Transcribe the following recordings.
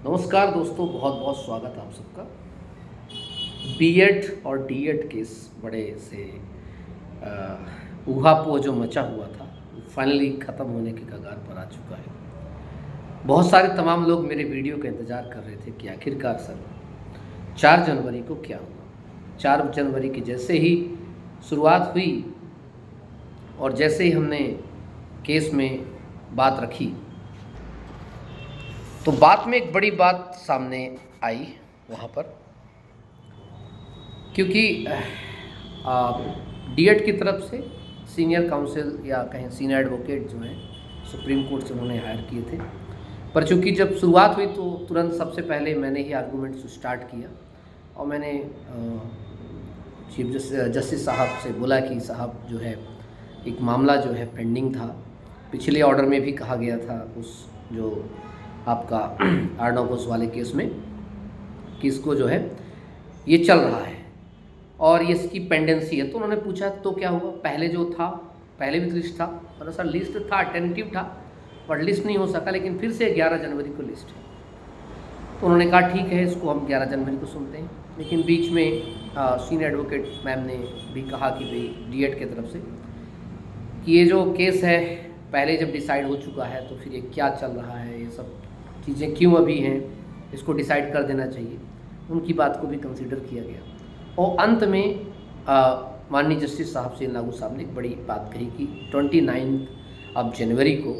नमस्कार दोस्तों, बहुत बहुत स्वागत है आप सबका। बीएड और डीएड केस बड़े से ऊहापोह जो मचा हुआ था फाइनली ख़त्म होने के कगार पर आ चुका है। बहुत सारे तमाम लोग मेरे वीडियो का इंतज़ार कर रहे थे कि आखिरकार सर 4 जनवरी को क्या हुआ। 4 जनवरी की जैसे ही शुरुआत हुई और जैसे ही हमने केस में बात रखी तो बात में एक बड़ी बात सामने आई वहाँ पर, क्योंकि डीएड की तरफ से सीनियर काउंसिल या कहें सीनियर एडवोकेट जो हैं सुप्रीम कोर्ट से उन्होंने हायर किए थे। पर चूँकि जब शुरुआत हुई तो तुरंत सबसे पहले मैंने ही आर्गूमेंट्स स्टार्ट किया और मैंने चीफ जस्टिस साहब से बोला कि साहब जो है एक मामला जो है पेंडिंग था। पिछले ऑर्डर में भी कहा गया था उस जो आपका अर्णव घोष वाले केस में कि इसको जो है ये चल रहा है और ये इसकी पेंडेंसी है। तो उन्होंने पूछा तो क्या हुआ, पहले जो था पहले भी तो लिस्ट था। मतलब सर लिस्ट था, टेंटेटिव था बट लिस्ट नहीं हो सका, लेकिन फिर से 11 जनवरी को लिस्ट है। तो उन्होंने कहा ठीक है, इसको हम 11 जनवरी को सुनते हैं। लेकिन बीच में सीनियर एडवोकेट मैम ने भी कहा कि भाई डीएड की तरफ से कि ये जो केस है पहले जब डिसाइड हो चुका है तो फिर ये क्या चल रहा है, ये सब चीज़ें क्यों अभी हैं, इसको डिसाइड कर देना चाहिए। उनकी बात को भी कंसीडर किया गया और अंत में माननीय जस्टिस साहब से लागू साहब ने एक बड़ी बात कही कि 29 अब जनवरी को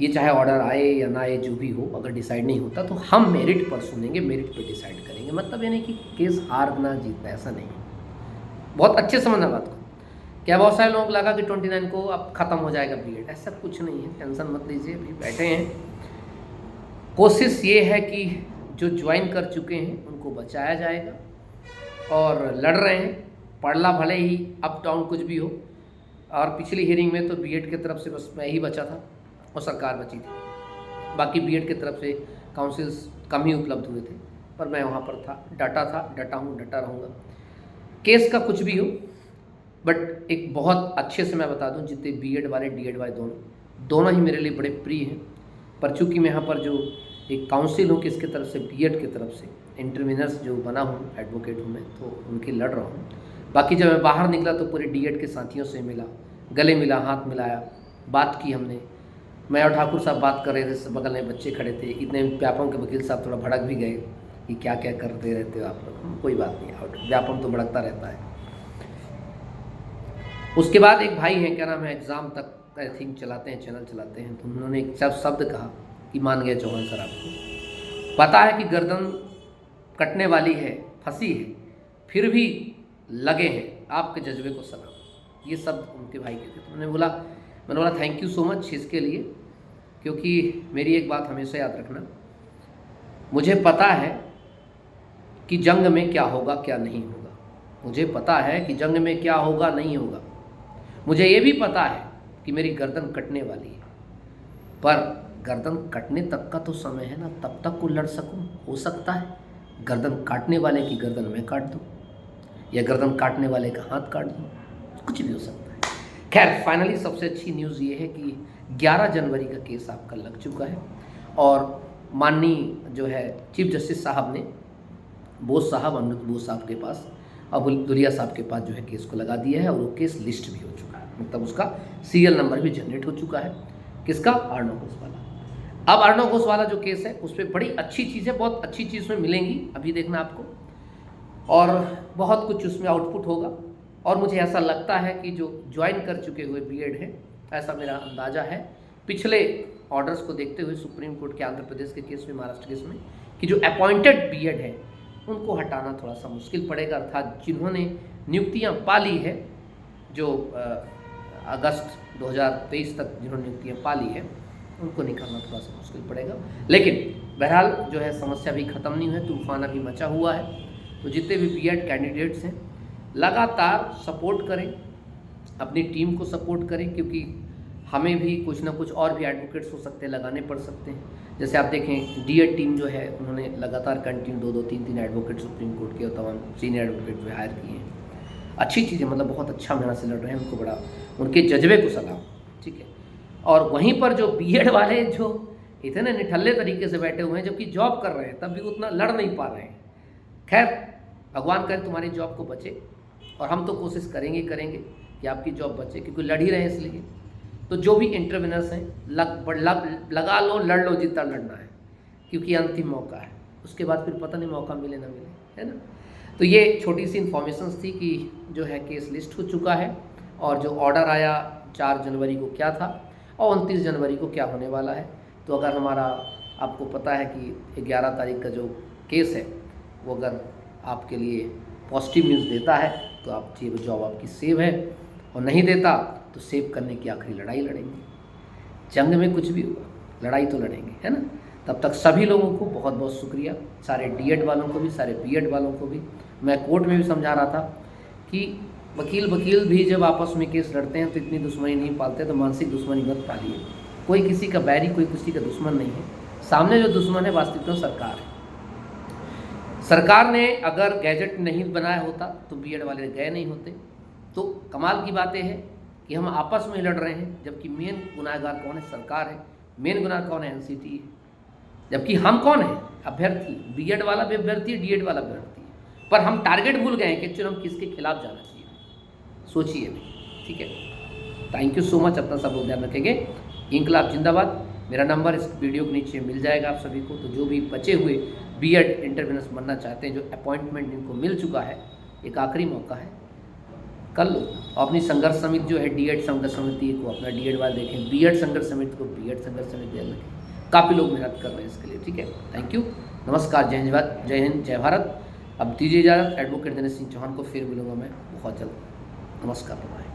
ये चाहे ऑर्डर आए या ना आए जो भी हो, अगर डिसाइड नहीं होता तो हम मेरिट पर सुनेंगे, मेरिट पर डिसाइड करेंगे। मतलब यानी कि केस हारना जीतना ऐसा नहीं है। बहुत अच्छे समझना बात को। क्या बहुत सारे लोगों को लगा कि 29 को अब ख़त्म हो जाएगा बीएड, ऐसा कुछ नहीं है, टेंशन मत लीजिए। अभी बैठे हैं, कोशिश ये है कि जो ज्वाइन कर चुके हैं उनको बचाया जाएगा और लड़ रहे हैं, पढ़ला भले ही अप डाउन कुछ भी हो। और पिछली हियरिंग में तो बीएड की तरफ से बस मैं ही बचा था और सरकार बची थी। बाकी बीएड की तरफ से काउंसिल्स कम ही उपलब्ध हुए थे, पर मैं वहाँ पर था, डटा हूँ, डटा रहूँगा। केस का कुछ भी हो, बट एक बहुत अच्छे से मैं बता दूं, जितने बीएड वाले डीएड वाले दोनों ही मेरे लिए बड़े प्रिय हैं। पर चूँकि मैं यहाँ पर जो एक काउंसिल हूँ किसकी तरफ से, बीएड की तरफ से इंटरवीनर्स जो बना हूँ, एडवोकेट हूँ मैं, तो उनके लड़ रहा हूँ। बाकी जब मैं बाहर निकला तो पूरे डीएड के साथियों से मिला, गले मिला, हाथ मिलाया, बात की हमने। मैं और ठाकुर साहब बात कर रहे थे, बगल में बच्चे खड़े थे। इतने व्यापम के वकील साहब थोड़ा भड़क भी गए कि क्या क्या करते रहते हो आप लोग। कोई बात नहीं, व्यापम तो भड़कता रहता है। उसके बाद एक भाई हैं, क्या नाम है, एग्ज़ाम तक आई थिंक चलाते हैं, चैनल चलाते हैं, तो उन्होंने एक शब्द कहा कि मान गया चौहान सर आपको पता है कि गर्दन कटने वाली है, फंसी है, फिर भी लगे हैं, आपके जज्बे को सलाम। ये शब्द उनके भाई के थे। तो मैंने बोला थैंक यू सो मच इसके लिए, क्योंकि मेरी एक बात हमेशा याद रखना, मुझे पता है कि जंग में क्या होगा क्या नहीं होगा। मुझे पता है कि जंग में क्या होगा नहीं होगा। मुझे ये भी पता है कि मेरी गर्दन कटने वाली है, पर गर्दन कटने तक का तो समय है ना, तब तक को लड़ सकूं। हो सकता है गर्दन काटने वाले की गर्दन मैं काट दूं या गर्दन काटने वाले का हाथ काट दूं, कुछ भी हो सकता है। खैर, फाइनली सबसे अच्छी न्यूज़ ये है कि 11 जनवरी का केस आपका लग चुका है और माननीय जो है चीफ जस्टिस साहब ने बोस साहब, अमृत बोस साहब के पास, अब दुलिया साहब के पास जो है केस को लगा दिया है और वो केस लिस्ट भी हो चुका है। मतलब उसका सीरियल नंबर भी जनरेट हो चुका है। किसका? अर्णव घोष वाला। अब अर्णव घोष वाला जो केस है उस पर बड़ी अच्छी चीज़ें, बहुत अच्छी चीज़ में मिलेंगी, अभी देखना आपको, और बहुत कुछ उसमें आउटपुट होगा। और मुझे ऐसा लगता है कि जो ज्वाइन कर चुके हुए बीएड है, ऐसा मेरा अंदाज़ा है पिछले ऑर्डर्स को देखते हुए सुप्रीम कोर्ट के आंध्र प्रदेश के केस में, महाराष्ट्र केस में, कि जो अपॉइंटेड बीएड है उनको हटाना थोड़ा सा मुश्किल पड़ेगा। अर्थात जिन्होंने नियुक्तियां पा ली है, जो अगस्त 2023 तक जिन्होंने नियुक्तियां पा ली है, उनको निकालना थोड़ा सा मुश्किल पड़ेगा। लेकिन बहरहाल जो है समस्या भी ख़त्म नहीं हुई है, तूफान अभी मचा हुआ है। तो जितने भी बीएड कैंडिडेट्स हैं लगातार सपोर्ट करें, अपनी टीम को सपोर्ट करें, क्योंकि हमें भी कुछ ना कुछ और भी एडवोकेट्स हो सकते हैं, लगाने पड़ सकते हैं। जैसे आप देखें डीएड टीम जो है उन्होंने लगातार कंटिन्यू 2-2, 3-3 एडवोकेट सुप्रीम कोर्ट के और तमाम सीनियर एडवोकेट जो हायर किए हैं। अच्छी चीज़ है, मतलब बहुत अच्छा मेहनत से लड़ रहे हैं, उनको बड़ा, उनके जज्बे को सलाम, ठीक है। और वहीं पर जो बीएड वाले जो इतने निठल्ले तरीके से बैठे हुए हैं, जबकि जॉब कर रहे हैं तब भी उतना लड़ नहीं पा रहे हैं। खैर, भगवान करे तुम्हारी जॉब को बचे, और हम तो कोशिश करेंगे कि आपकी जॉब बचे, क्योंकि लड़ ही रहे हैं इसलिए। तो जो भी इंटरव्यूनर्स हैं, लगा लो, लड़ लो जितना लड़ना है, क्योंकि अंतिम मौका है, उसके बाद फिर पता नहीं मौका मिले ना मिले, है ना। तो ये छोटी सी इन्फॉर्मेशंस थी कि जो है केस लिस्ट हो चुका है, और जो ऑर्डर आया 4 जनवरी को क्या था और 29 जनवरी को क्या होने वाला है। तो अगर हमारा, आपको पता है कि 11 तारीख का जो केस है वो अगर आपके लिए पॉजिटिव न्यूज़ देता है तो आप जॉब आपकी सेव है, और नहीं देता तो सेव करने की आखिरी लड़ाई लड़ेंगे। जंग में कुछ भी होगा, लड़ाई तो लड़ेंगे, है ना। तब तक सभी लोगों को बहुत बहुत शुक्रिया, सारे डीएड वालों को भी, सारे बीएड वालों को भी। मैं कोर्ट में भी समझा रहा था कि वकील भी जब आपस में केस लड़ते हैं तो इतनी दुश्मनी नहीं पालते, तो मानसिक दुश्मनी मत पालिए। कोई किसी का बैरी, कोई किसी का दुश्मन नहीं है। सामने जो दुश्मन है वास्तविकता सरकार है। सरकार ने अगर गैजेट नहीं बनाया होता तो बीएड वाले गए नहीं होते। तो कमाल की बात यह है कि हम आपस में लड़ रहे हैं, जबकि मेन गुनाहगार कौन है? सरकार है। मेन गुनाह कौन है? एनसीटी है। जबकि हम कौन है? अभ्यर्थी। बीएड वाला भी अभ्यर्थी है, डीएड वाला अभ्यर्थी है, पर हम टारगेट भूल गए हैं कि एक्चुअली हम किसके खिलाफ जाना चाहिए। सोचिए भी, ठीक है। थैंक यू सो मच, अपना सब लोग ध्यान रखेंगे। इंकलाब जिंदाबाद। मेरा नंबर इस वीडियो के नीचे मिल जाएगा आप सभी को। तो जो भी बचे हुए बीएड इंटरव्यूनर्स बनना चाहते हैं, जो अपॉइंटमेंट इनको मिल चुका है, एक आखिरी मौका है, कर लो। अपनी संघर्ष समिति जो है, डीएड संघर्ष समिति को अपना डीएड वाले देखें, बीएड संघर्ष समिति को बीएड संघर्ष समिति देखें। काफ़ी लोग मेहनत कर रहे हैं इसके लिए, ठीक है। थैंक यू, नमस्कार, जय हिंद, जय भारत। अब दीजिए इजाज़त। एडवोकेट दिनेश सिंह चौहान को फिर मिलूंगा मैं बहुत जल्द। नमस्कार, बाय।